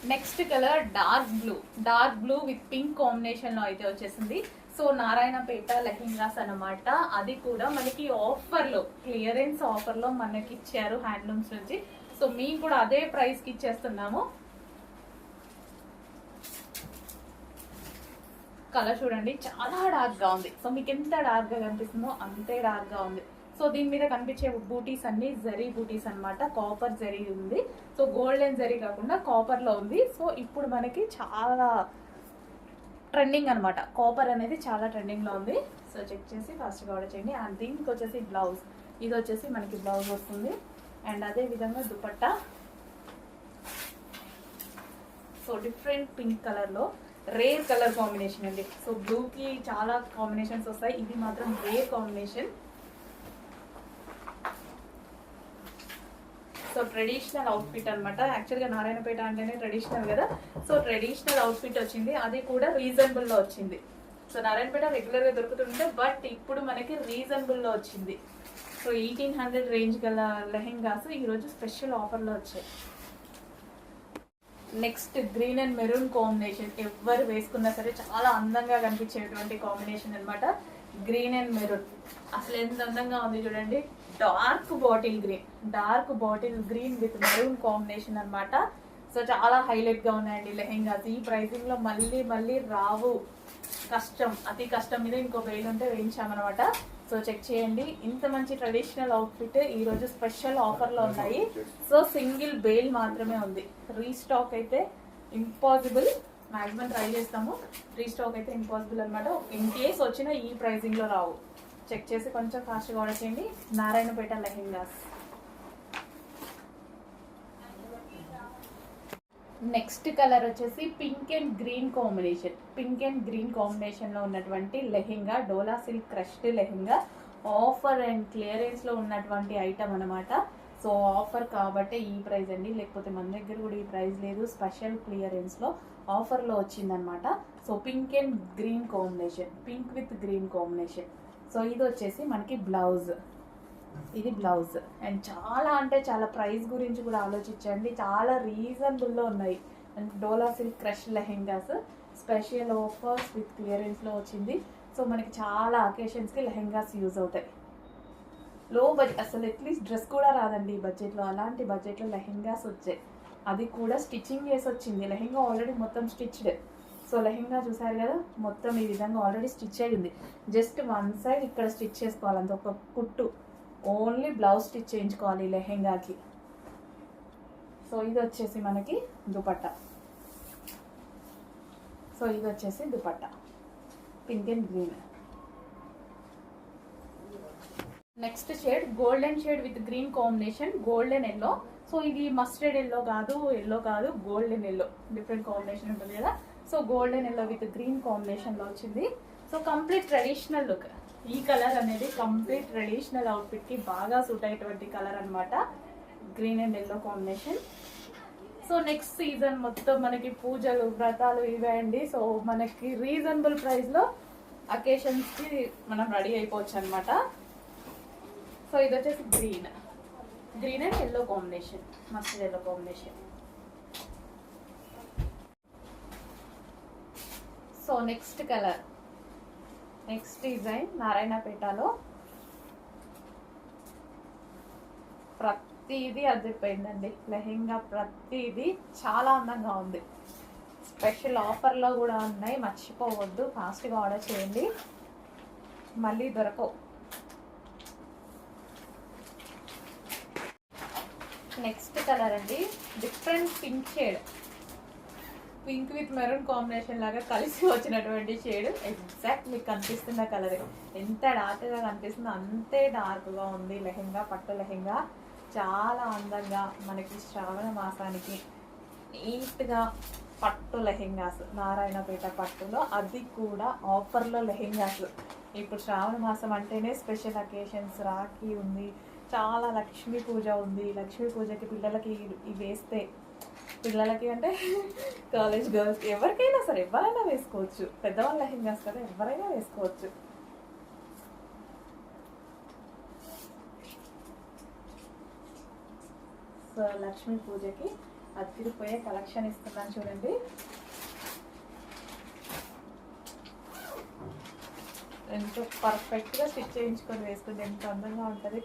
Next colour dark blue with pink combination లో అయితే వచ్చేసింది. సో నారాయణపేట లెహెంగాస్ అనమాట. అది కూడా మనకి ఆఫర్ లో, క్లియరెన్స్ ఆఫర్ లో మనకి ఇచ్చారు హ్యాండ్లూమ్స్ నుంచి. సో మేము కూడా అదే ప్రైస్ కి ఇచ్చేస్తున్నాము. కలర్ చూడండి, చాలా డార్క్ గా ఉంది. సో మీకు ఎంత డార్క్ గా కనిపిస్తుందో అంతే డార్క్ గా ఉంది. సో దీని మీద కనిపించే బూటీస్ అన్ని జరీ బూటీస్ అనమాట. కాపర్ జరీ ఉంది. సో గోల్డెన్ జరీ కాకుండా కాపర్ లో ఉంది. సో ఇప్పుడు మనకి చాలా ట్రెండింగ్ అనమాట. కాపర్ అనేది చాలా ట్రెండింగ్ లో ఉంది. సో చెక్ చేసి ఫాస్ట్ గా ఆర్డర్ చేయండి. అండ్ దీనికి వచ్చేసి బ్లౌజ్, ఇది వచ్చేసి మనకి బ్లౌజ్ వస్తుంది. అండ్ అదే విధంగా dupatta. So different pink colour లో రేర్ కలర్ కాంబినేషన్ అండి. సో బ్లూ కి చాలా కాంబినేషన్స్ వస్తాయి, ఇది మాత్రం rare combination. So traditional outfit అనమాట. యాక్చువల్గా నారాయణపేట అంటేనే ట్రెడిషనల్ కదా. సో ట్రెడిషనల్ అవుట్ఫిట్ వచ్చింది, అది కూడా రీజనబుల్ లో వచ్చింది. సో నారాయణపేట రెగ్యులర్ గా దొరుకుతుంటే, బట్ ఇప్పుడు మనకి రీజనబుల్ లో వచ్చింది. సో 1800 రేంజ్ గల లెహెంగాస్ ఈరోజు స్పెషల్ ఆఫర్ లో వచ్చాయి. Next green and maroon combination, ఎవరు వేసుకున్నా సరే చాలా అందంగా కనిపించేటువంటి కాంబినేషన్ అనమాట. గ్రీన్ అండ్ మెరూన్ అసలు ఎంత అందంగా ఉంది చూడండి. Dark bottle green with maroon combination అనమాట. సో చాలా హైలైట్ గా ఉన్నాయండి లెహెంగాస్. ఈ ప్రైసింగ్ లో మళ్ళీ రావు. కష్టం, అతి కష్టం మీద ఇంకో వేలు ఉంటే వేయించామన్నమాట. సో చెక్ చేయండి. ఇంత మంచి ట్రెడిషనల్ అవుట్ఫిట్ ఈ రోజు స్పెషల్ ఆఫర్ లో ఉన్నాయి. సో సింగిల్ బేల్ మాత్రమే ఉంది. రీస్టాక్ అయితే ఇంపాసిబుల్. మాక్సిమం ట్రై చేస్తాము, రీస్టాక్ అయితే ఇంపాసిబుల్ అనమాట. ఇన్ కేస్ వచ్చినా ఈ ప్రైసింగ్ లో రావు. చెక్ చేసి కొంచెం ఫాస్ట్గా ఆర్డర్ చేయండి. నారాయణపేట లెహెంగాస్. నెక్స్ట్ కలర్ వచ్చేసి పింక్ అండ్ గ్రీన్ కాంబినేషన్ లో ఉన్నటువంటి lehenga, dola silk crushed lehenga. Offer and clearance లో ఉన్నటువంటి ఐటమ్ అనమాట. సో ఆఫర్ కాబట్టి ఈ ప్రైస్ అండి, లేకపోతే మన దగ్గర కూడా ఈ ప్రైస్ లేదు. స్పెషల్ క్లియరెన్స్ లో ఆఫర్ లో వచ్చిందనమాట. So pink and green combination, pink with green combination. So ఇది వచ్చేసి మనకి బ్లౌజ్, ఇది బ్లౌజ్. అండ్ చాలా అంటే చాలా ప్రైస్ గురించి కూడా ఆలోచించండి, చాలా రీజనబుల్లో ఉన్నాయి. And dola silk crush lehengas special offers with క్లియరెన్స్లో వచ్చింది. సో మనకి చాలా అకేషన్స్కి లెహెంగాస్ యూజ్ అవుతాయి. లో బడ్జెట్, అసలు అట్లీస్ట్ డ్రెస్ కూడా రాదండి ఈ బడ్జెట్లో. అలాంటి బడ్జెట్లో లెహెంగాస్ వచ్చాయి, అది కూడా స్టిచ్చింగ్ చేసి వచ్చింది. లెహెంగా ఆల్రెడీ మొత్తం స్టిచ్డ్. సో లెహెంగా చూసారు కదా, మొత్తం ఈ విధంగా ఆల్రెడీ స్టిచ్ అయ్యింది. జస్ట్ వన్ సైడ్ ఇక్కడ స్టిచ్ చేసుకోవాలి, అంత ఒక కుట్టు. ఓన్లీ బ్లౌజ్ స్టిచ్ చేయించుకోవాలి లెహెంగాకి. సో ఇది వచ్చేసి మనకి దుపట్టా. సో ఇది వచ్చేసి dupatta, pink and green. Next shade golden shade with green combination, golden yellow. So ఇది మస్టర్డ్ ఎల్లో కాదు, గోల్డెన్ ఎల్లో. డిఫరెంట్ కాంబినేషన్ ఉంటుంది కదా. So golden yellow with green combination లో వచ్చింది. So complete traditional look. ఈ కలర్ అనేది కంప్లీట్ ట్రెడిషనల్ అవుట్ఫిట్ కి బాగా సూట్ అయ్యేటువంటి కలర్ అనమాట, green and yellow combination. So next season మొత్తం మనకి పూజలు వ్రతాలు ఇవే అండి. సో మనకి రీజనబుల్ ప్రైస్ లో అకేషన్స్ కి మనం రెడీ అయిపోవచ్చు అనమాట. సో ఇది వచ్చేసి green and yellow combination, mustard yellow combination. So next colour, next design నారాయణపేటలో ప్రతిదీ అదిరిపోయిందండి. లెహెంగా ప్రతిదీ చాలా అందంగా ఉంది. స్పెషల్ ఆఫర్లో కూడా ఉన్నాయి, మర్చిపోవద్దు. ఫాస్ట్గా ఆర్డర్ చేయండి, మళ్ళీ దొరకవు. నెక్స్ట్ కలర్ అండి, different pink shade, pink with maroon combination లాగా కలిసి వచ్చినటువంటి షేడ్. ఎగ్జాక్ట్ మీకు కనిపిస్తున్న కలర్, ఎంత డార్క్గా కనిపిస్తుందో అంతే డార్క్గా ఉంది లెహెంగా. పట్టు లెహెంగా చాలా అందంగా మనకి శ్రావణ మాసానికి నీట్గా పట్టు లెహెంగాస్, నారాయణపేట పట్టులో, అది కూడా ఆఫర్లో లెహెంగాస్. ఇప్పుడు శ్రావణ మాసం అంటేనే స్పెషల్ అకేషన్స్, రాఖీ ఉంది, చాలా లక్ష్మీ పూజ ఉంది. లక్ష్మీ పూజకి పిల్లలకి ఇవి వేస్తే, పిల్లలకి అంటే కాలేజ్ గర్ల్స్ ఎవరికైనా సరే ఎవరైనా వేసుకోవచ్చు. పెద్దవాళ్ళ లెహెంగాస్ కదా, ఎవరైనా వేసుకోవచ్చు. సో లక్ష్మీ పూజకి అదిరిపోయే కలెక్షన్ ఇస్తున్నాను చూడండి. ఎంతో పర్ఫెక్ట్గా స్టిచ్ చేయించుకొని వేసుకుంటే ఎంత అందంగా ఉంటుంది.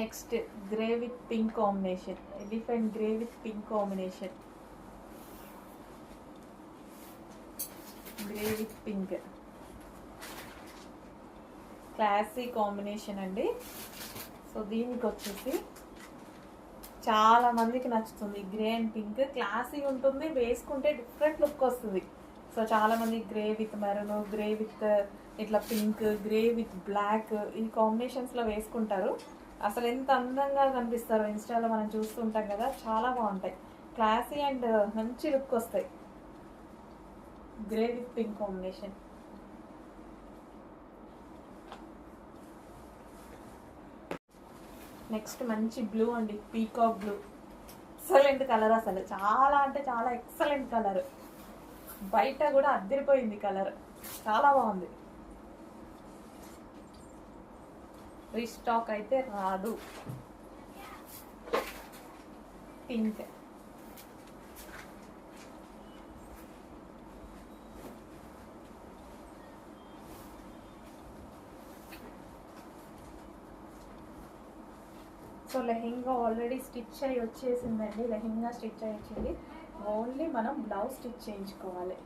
Next grey with pink combination, elephant grey with pink combination, grey with pink classy combination అండి. సో దీనికి వచ్చేసి చాలా మందికి నచ్చుతుంది. గ్రే అండ్ పింక్ క్లాసీ ఉంటుంది, వేసుకుంటే డిఫరెంట్ లుక్ వస్తుంది. సో చాలా మంది grey with maroon, grey with ఇట్లా పింక్, గ్రే విత్ బ్లాక్ ఈ కాంబినేషన్స్లో వేసుకుంటారు. అసలు ఎంత అందంగా కనిపిస్తారో ఇన్స్టాలో మనం చూస్తుంటాం కదా, చాలా బాగుంటాయి. క్లాసీ అండ్ మంచి లుక్ వస్తాయి. Grey with pink combination. Next మంచి బ్లూ అండి, పీకాక్ బ్లూ. ఎక్సలెంట్ కలర్, అసలు చాలా అంటే చాలా ఎక్సలెంట్ కలర్. బయట కూడా అద్దరిపోయింది కలర్, చాలా బాగుంది. రీస్టాక్ అయితే రాదు. Pink, so lehenga already stitch అయ్యి వచ్చేసిందండి. లెహెంగా స్టిచ్ అయ్యి వచ్చింది, ఓన్లీ మనం బ్లౌజ్ స్టిచ్ చేయించుకోవాలి.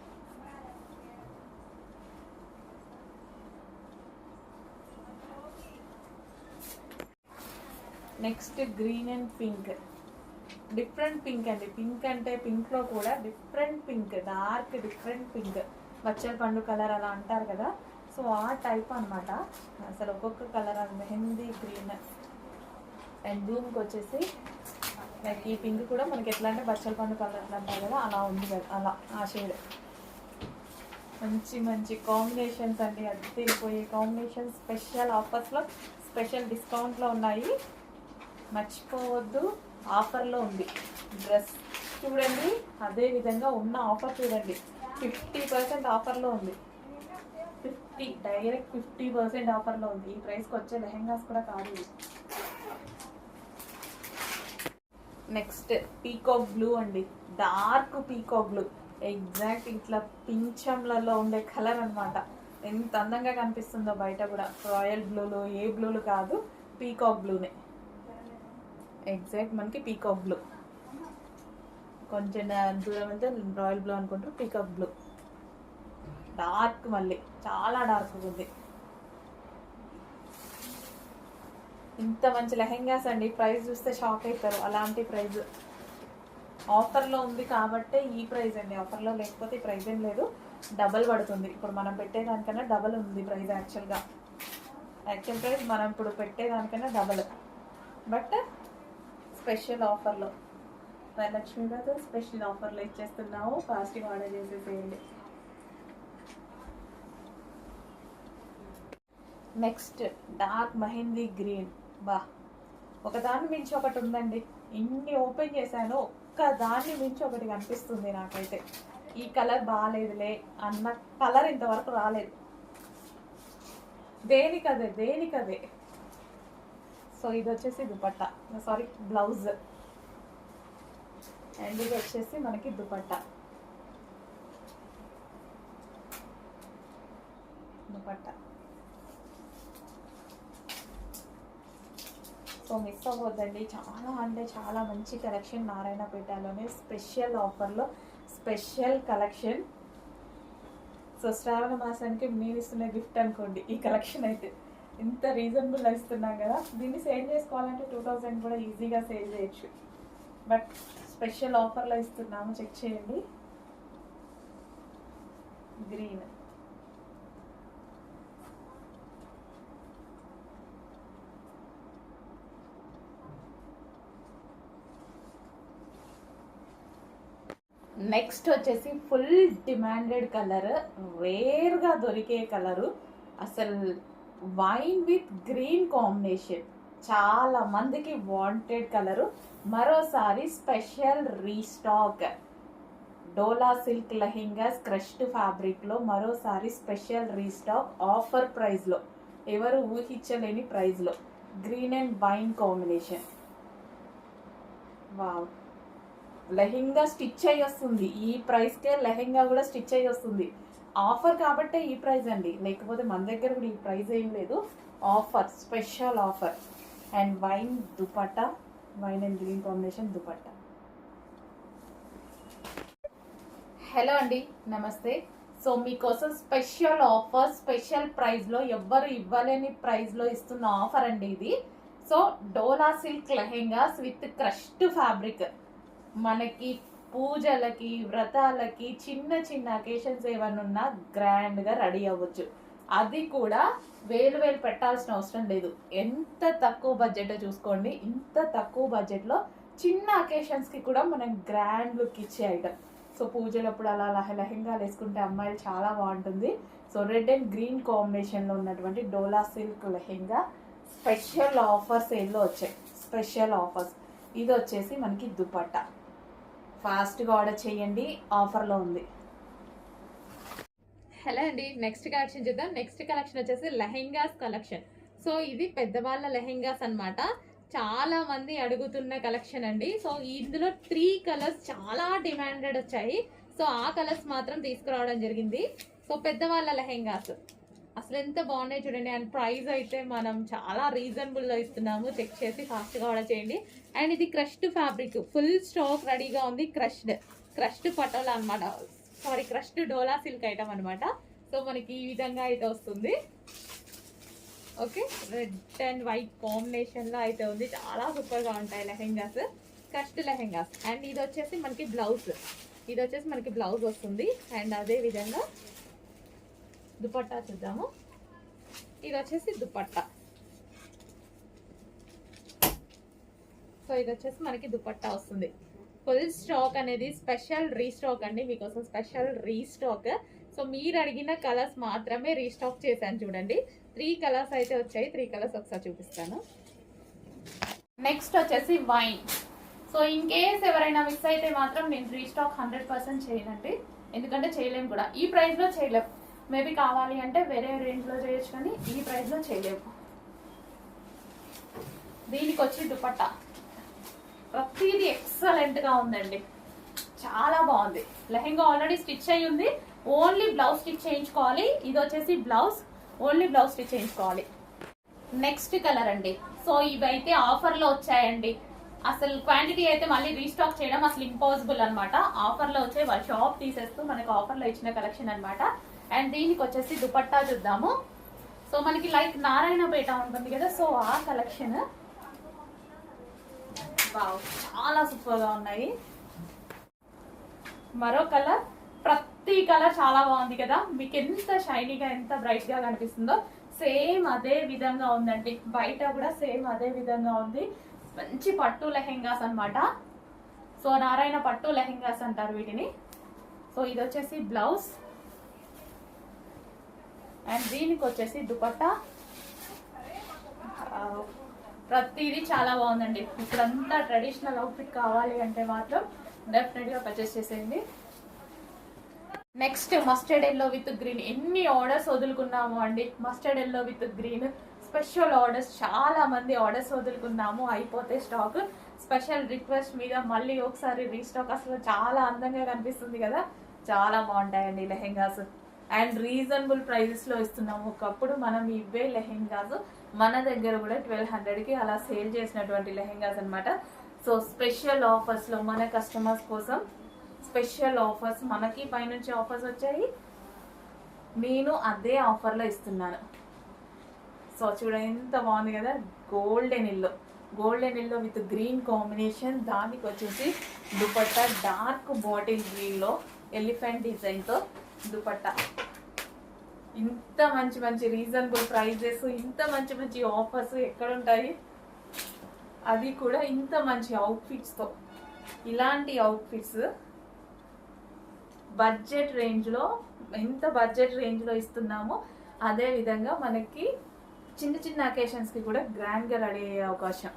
Next green and pink, different pink అండి. పింక్ అంటే పింక్లో కూడా different pink, dark different pink, బచ్చల పండు కలర్ అలా అంటారు కదా, సో ఆ టైప్ అనమాట. అసలు ఒక్కొక్క కలర్, అది మెహందీ గ్రీన్ అండ్ దీనికి వచ్చేసి లైక్ ఈ పింక్ కూడా మనకి ఎట్లా అంటే బచ్చల పండు కలర్ ఎట్లా అంటారు కదా, అలా ఉంది కదా, అలా ఆ షేడ్. మంచి మంచి కాంబినేషన్స్ అండి, అది తిరిగిపోయే కాంబినేషన్స్. స్పెషల్ ఆఫర్స్లో, స్పెషల్ డిస్కౌంట్లో ఉన్నాయి, మర్చిపోవద్దు. ఆఫర్లో ఉంది డ్రెస్ చూడండి. అదే విధంగా ఉన్న ఆఫర్ చూడండి, 50% ఆఫర్లో ఉంది. డైరెక్ట్ 50% ఆఫర్లో ఉంది. ఈ ప్రైస్కి వచ్చే లెహెంగాస్ కూడా కాదు. నెక్స్ట్ పీకాక్ బ్లూ అండి, డార్క్ పీకాక్ బ్లూ, ఎగ్జాక్ట్ ఇట్లా పింఛంలలో ఉండే కలర్ అనమాట. ఎంత అందంగా కనిపిస్తుందో బయట కూడా. రాయల్ బ్లూలు, ఏ బ్లూలు కాదు, పీకాక్ బ్లూనే. ఎగ్జాక్ట్ మనకి పీకాక్ బ్లూ, కొంచెం దూరం వెళ్తే రాయల్ బ్లూ అనుకుంటారు, పీకాక్ బ్లూ డార్క్, మళ్ళీ చాలా డార్క్ ఉంది. ఇంత మంచి లెహెంగాస్ అండి, ప్రైస్ చూస్తే షాక్ అవుతారు. అలాంటి ప్రైస్ ఆఫర్లో ఉంది కాబట్టి ఈ ప్రైస్ అండి. ఆఫర్లో లేకపోతే ఈ ప్రైస్ ఏం లేదు, డబల్ పడుతుంది. ఇప్పుడు మనం పెట్టేదానికన్నా డబల్ ఉంది ప్రైస్. యాక్చువల్ ప్రైస్ మనం ఇప్పుడు పెట్టేదానికన్నా డబల్, బట్ స్పెషల్ ఆఫర్లో, వరలక్ష్మి గారు స్పెషల్ ఆఫర్లో ఇచ్చేస్తున్నాము. ఫాస్ట్గా ఆర్డర్ చేసేసేయండి. నెక్స్ట్ డార్క్ మెహందీ గ్రీన్, బా ఒకదాన్ని మించి ఒకటి ఉందండి. ఇన్ని ఓపెన్ చేశాను, ఒక్క దాన్ని మించి ఒకటి కనిపిస్తుంది నాకైతే. ఈ కలర్ బాగాలేదులే అన్న కలర్ ఇంతవరకు రాలేదు. దేనికదే. సో ఇది వచ్చేసి దుపట్టా, సారీ బ్లౌజ్, అండ్ ఇది వచ్చేసి మనకి దుపట్టా. సో మిస్ అవ్వద్దండి, చాలా అంటే చాలా మంచి కలెక్షన్. నారాయణపేటలోనే స్పెషల్ ఆఫర్లో స్పెషల్ కలెక్షన్. సో శ్రావణ మాసానికి నేను ఇస్తున్న గిఫ్ట్ అనుకోండి ఈ కలెక్షన్. అయితే ఇంత రీజనబుల్ ఇస్తున్నాం కదా, దీన్ని సేల్ చేసుకోవాలంటే 2000 కూడా ఈజీగా సేల్ చేయొచ్చు, బట్ స్పెషల్ ఆఫర్లో ఇస్తున్నాము. చెక్ చేయండి. గ్రీన్, నెక్స్ట్ వచ్చేసి ఫుల్ డిమాండెడ్ కలర్, రేర్గా దొరికే కలరు, అసలు వైన్ విత్ గ్రీన్ కాంబినేషన్, చాలా మందికి వాంటెడ్ కలరు. మరోసారి స్పెషల్ రీస్టాక్, డోలా సిల్క్ లెహెంగాస్ క్రష్డ్ ఫ్యాబ్రిక్లో మరోసారి స్పెషల్ రీస్టాక్, ఆఫర్ ప్రైస్లో, ఎవరు ఊహించలేని ప్రైస్లో. Green and wine combination. Wow, lehenga stitch అయ్యి వస్తుంది. ఈ ప్రైస్కే లెహెంగా కూడా స్టిచ్ అయ్యి వస్తుంది. ఆఫర్ కాబట్టే ఈ ప్రైస్ అండి, లేకపోతే మన దగ్గర కూడా ఈ ప్రైస్ ఏం లేదు. Offer, special offer. And wine dupatta, wine and green combination dupatta. Hello అండి, నమస్తే. సో మీకోసం స్పెషల్ ఆఫర్, స్పెషల్ ప్రైస్లో, ఎవ్వరు ఇవ్వలేని ప్రైస్లో ఇస్తున్న ఆఫర్ అండి ఇది. So dola silk lehengas with crushed fabric. మనకి పూజలకి, వ్రతాలకి, చిన్న చిన్న అకేషన్స్ ఏమన్నా ఉన్నా గ్రాండ్గా రెడీ అవ్వచ్చు. అది కూడా వేలు పెట్టాల్సిన అవసరం లేదు. ఎంత తక్కువ బడ్జెట్ చూసుకోండి. ఇంత తక్కువ బడ్జెట్లో చిన్న అకేషన్స్కి కూడా మనం గ్రాండ్ లుక్ ఇచ్చే ఐటమ్. సో పూజలప్పుడు అలా లెహెంగాలు వేసుకుంటే అమ్మాయిలు చాలా బాగుంటుంది. సో రెడ్ అండ్ గ్రీన్ కాంబినేషన్లో ఉన్నటువంటి డోలా సిల్క్ లెహెంగా స్పెషల్ ఆఫర్స్ సేల్లో వచ్చాయి. Special offers. ఇది వచ్చేసి మనకి దుపట్టా. ఫాస్ట్గా ఆర్డర్ చేయండి, ఆఫర్లో ఉంది. హలో అండి, నెక్స్ట్ కలెక్షన్ చూద్దాం. నెక్స్ట్ కలెక్షన్ వచ్చేసి లెహెంగాస్ కలెక్షన్. సో ఇది పెద్దవాళ్ళ లెహెంగాస్ అన్నమాట. చాలా మంది అడుగుతున్న కలెక్షన్ అండి. సో ఇందులో 3 కలర్స్ చాలా డిమాండెడ్ వచ్చాయి. సో ఆ కలర్స్ మాత్రం తీసుకురావడం జరిగింది. సో పెద్దవాళ్ళ లెహెంగాస్ అసలు ఎంత బాగున్నాయి చూడండి. అండ్ ప్రైస్ అయితే మనం చాలా రీజనబుల్లో ఇస్తున్నాము. చెక్ చేసి ఫాస్ట్గా ఆర్డర్ చేయండి. అండ్ ఇది క్రష్డ్ ఫ్యాబ్రిక్, ఫుల్ స్టాక్ రెడీగా ఉంది. క్రష్డ్ పటోలా అనమాట, సారీ క్రష్డ్ డోలా సిల్క్ ఐటమ్ అనమాట. సో మనకి ఈ విధంగా అయితే వస్తుంది. ఓకే, రెడ్ అండ్ వైట్ కాంబినేషన్లో అయితే ఉంది. చాలా సూపర్గా ఉంటాయి లెహెంగాస్, క్రష్డ్ లెహెంగాస్. అండ్ ఇది వచ్చేసి మనకి బ్లౌజ్ వస్తుంది. అండ్ అదే విధంగా దుపట్టా చూద్దాము. ఇది వచ్చేసి దుపట్టా. సో ఇది వచ్చేసి మనకి దుపట్టా వస్తుంది. ఫుల్ స్టాక్ అనేది స్పెషల్ రీస్టాక్ అండి, మీకోసం స్పెషల్ రీస్టాక్. సో మీరు అడిగిన కలర్స్ మాత్రమే రీస్టాక్ చేశాను చూడండి. 3 కలర్స్ అయితే వచ్చాయి. 3 కలర్స్ ఒకసారి చూపిస్తాను. నెక్స్ట్ వచ్చేసి వైన్. సో ఇన్ కేస్ ఎవరైనా మిస్ అయితే మాత్రం నేను రీస్టాక్ 100% చేయనండి, ఎందుకంటే చేయలేము కూడా. ఈ ప్రైస్లో చేయలేము. మేబీ కావాలి అంటే వేరే రేంజ్లో చేయొచ్చు, కానీ ఈ ప్రైస్లో చేయలేము. దీనికి వచ్చి దుపట్టా ప్రతిదీ ఎక్సలెంట్గా ఉందండి, చాలా బాగుంది. లెహెంగా ఆల్రెడీ స్టిచ్ అయ్యి ఉంది, ఓన్లీ బ్లౌజ్ స్టిచ్ చేయించుకోవాలి. ఇది వచ్చేసి బ్లౌజ్, ఓన్లీ బ్లౌజ్ స్టిచ్ చేయించుకోవాలి. నెక్స్ట్ కలర్ అండి. సో ఇవైతే ఆఫర్లో వచ్చాయండి. అసలు క్వాంటిటీ అయితే మళ్ళీ రీస్టాక్ చేయడం అసలు ఇంపాసిబుల్ అనమాట. ఆఫర్లో వచ్చాయి, వాళ్ళ షాప్ తీసేస్తూ మనకు ఆఫర్లో ఇచ్చిన కలెక్షన్ అనమాట. అండ్ దీనికి వచ్చేసి దుపట్టా చూద్దాము. సో మనకి లైక్ నారాయణపేట ఉంటుంది కదా, సో ఆ కలెక్షన్. వావ్, చాలా సూపర్గా ఉన్నాయి. మరో కలర్, ప్రతి కలర్ చాలా బాగుంది కదా. మీకు ఎంత షైనీగా, ఎంత బ్రైట్గా కనిపిస్తుందో సేమ్ అదే విధంగా ఉందండి. బయట కూడా సేమ్ అదే విధంగా ఉంది. మంచి పట్టు లెహెంగాస్ అనమాట. సో నారాయణ పట్టు లెహెంగాస్ అంటారు వీటిని. సో ఇది వచ్చేసి బ్లౌజ్. అండ్ దీనికి వచ్చేసి దుపట్టా. ప్రతిదీ చాలా బాగుందండి. ఇప్పుడంతా ట్రెడిషనల్ అవుట్ఫిట్ కావాలి అంటే మాత్రం డెఫినెట్గా పర్చేస్ చేసేయండి. Next mustard yellow with green. ఎన్ని ఆర్డర్స్ వదులుకున్నాము అండి, mustard yellow with green special orders. చాలా మంది ఆర్డర్స్ వదులుకున్నాము, అయిపోతే స్టాక్. స్పెషల్ రిక్వెస్ట్ మీద మళ్ళీ ఒకసారి రీస్టాక్. అసలు చాలా అందంగా కనిపిస్తుంది కదా, చాలా బాగుంటాయండి లెహెంగాస్. అండ్ రీజనబుల్ ప్రైజెస్లో ఇస్తున్నాము. ఒకప్పుడు మనం ఇవే లెహెంగాస్ మన దగ్గర కూడా 1200కి అలా సేల్ చేసినటువంటి లెహెంగాస్ అనమాట. సో స్పెషల్ ఆఫర్స్లో మన కస్టమర్స్ కోసం స్పెషల్ ఆఫర్స్, మనకి పైనుంచి ఆఫర్స్ వచ్చాయి, నేను అదే ఆఫర్లో ఇస్తున్నాను. సో చూడండి ఎంత బాగుంది కదా, golden yellow with green combination. దానికి వచ్చేసి దుపట్టా డార్క్ బాటిల్ గ్రీన్లో ఎలిఫెంట్ డిజైన్తో దుపట్టా. ఇంత మంచి రీజనబుల్ ప్రైజెస్, ఇంత మంచి ఆఫర్స్ ఎక్కడుంటాయి, అది కూడా ఇంత మంచి అవుట్ఫిట్స్తో. ఇలాంటి అవుట్ఫిట్స్ బడ్జెట్ రేంజ్లో, ఎంత బడ్జెట్ రేంజ్లో ఇస్తున్నామో అదే విధంగా మనకి చిన్న అకేషన్స్కి కూడా గ్రాండ్గా రెడీ అయ్యే అవకాశం.